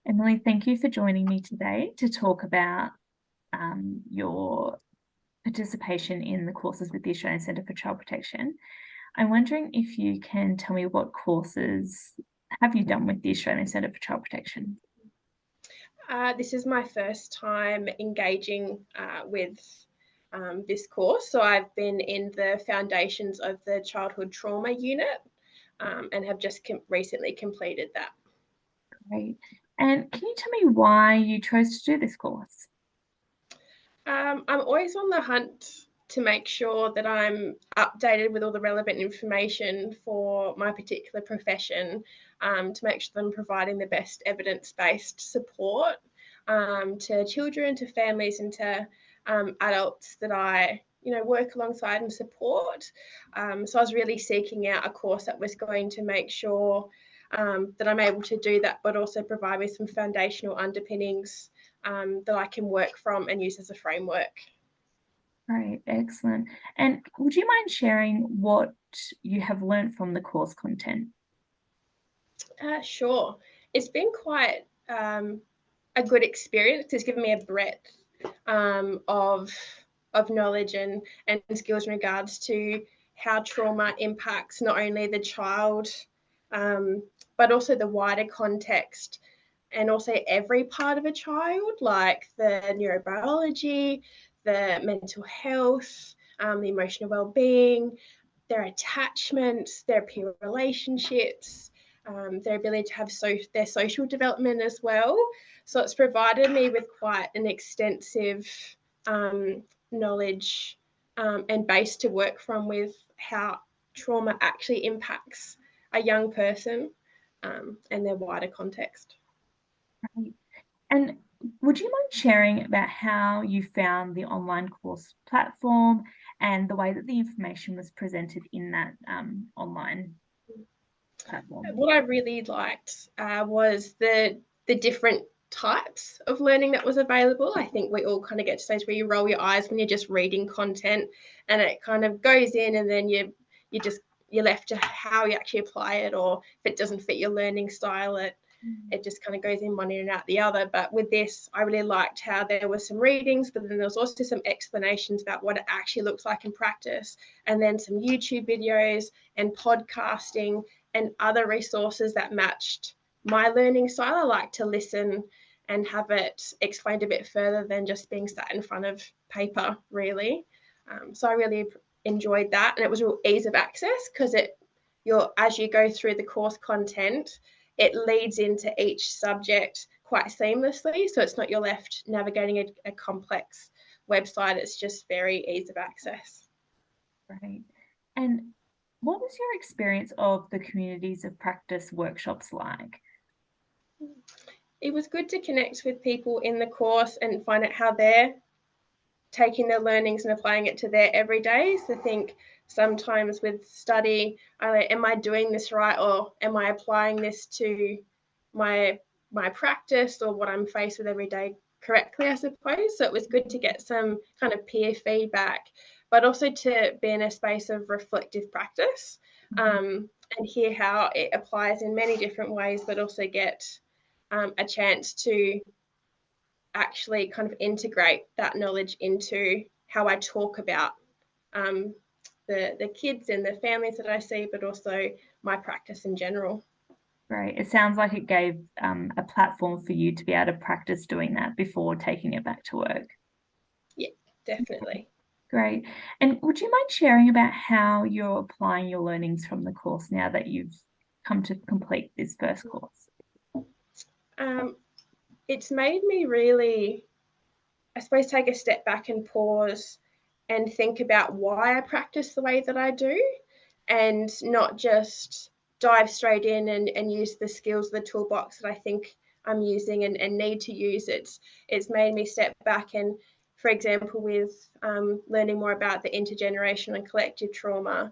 Emily, thank you for joining me today to talk about your participation in the courses with the Australian Centre for Child Protection. I'm wondering if you can tell me what courses have you done with the Australian Centre for Child Protection? This is my first time engaging with this course. So I've been in the foundations of the childhood trauma unit and have just recently completed that. Great. And can you tell me why you chose to do this course? I'm always on the hunt to make sure that I'm updated with all the relevant information for my particular profession, to make sure that I'm providing the best evidence-based support to children, to families, and to adults that I work alongside and support. So I was really seeking out a course that was going to make sure that I'm able to do that, but also provide me some foundational underpinnings that I can work from and use as a framework. Great, excellent. And would you mind sharing what you have learned from the course content? Sure. It's been quite a good experience. It's given me a breadth of knowledge and skills in regards to how trauma impacts not only the child, but also the wider context and also every part of a child, like the neurobiology, the mental health, the emotional well-being, their attachments, their peer relationships, their ability to have their social development as well. So it's provided me with quite an extensive knowledge and base to work from with how trauma actually impacts a young person and their wider context. Great. And would you mind sharing about how you found the online course platform and the way that the information was presented in that online platform? What I really liked was the different types of learning that was available. I think we all kind of get to stage where you roll your eyes when you're just reading content, and it kind of goes in, and then you're left to how you actually apply it, or if it doesn't fit your learning style, it just kind of goes in one ear and out the other. But with this, I really liked how there were some readings, but then there was also some explanations about what it actually looks like in practice, and then some YouTube videos and podcasting and other resources that matched my learning style. I like to listen and have it explained a bit further than just being sat in front of paper, really. So I really enjoyed that, and it was real ease of access because as you go through the course content, it leads into each subject quite seamlessly. So it's not you're left navigating a complex website. It's just very ease of access. Right. And what was your experience of the communities of practice workshops like? It was good to connect with people in the course and find out how they're taking their learnings and applying it to their everydays. I think sometimes with study, am I doing this right, or am I applying this to my practice or what I'm faced with every day correctly, I suppose. So it was good to get some kind of peer feedback, but also to be in a space of reflective practice, and hear how it applies in many different ways, but also get a chance to actually kind of integrate that knowledge into how I talk about um, the kids and the families that I see, but also my practice in general. Great. It sounds like it gave a platform for you to be able to practice doing that before taking it back to work. Yeah, definitely. Great. And would you mind sharing about how you're applying your learnings from the course now that you've come to complete this first course? Um, it's made me really, I suppose, take a step back and pause and think about why I practice the way that I do, and not just dive straight in and use the skills of the toolbox that I think I'm using and need to use. It's made me step back and, for example, with learning more about the intergenerational and collective trauma,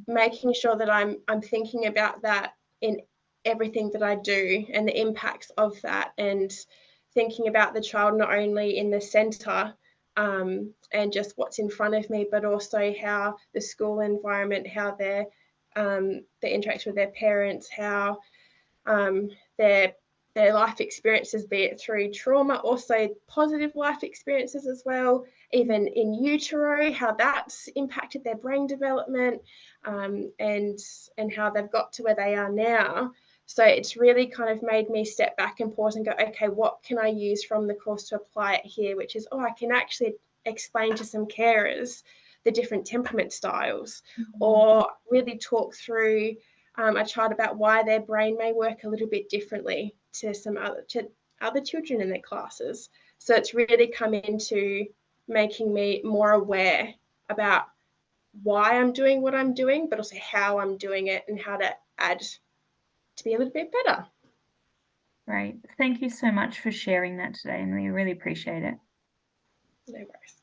making sure that I'm thinking about that in everything that I do and the impacts of that, and thinking about the child not only in the centre and just what's in front of me, but also how the school environment, how they interact with their parents, how their their life experiences, be it through trauma, also positive life experiences as well, even in utero, how that's impacted their brain development, and how they've got to where they are now. So it's really kind of made me step back and pause and go, okay, what can I use from the course to apply it here? Which is, I can actually explain to some carers the different temperament styles, or really talk through a child about why their brain may work a little bit differently to other children in their classes. So it's really come into making me more aware about why I'm doing what I'm doing, but also how I'm doing it and how to add to be a little bit better. Great. Thank you so much for sharing that today, and we really appreciate it. No worries.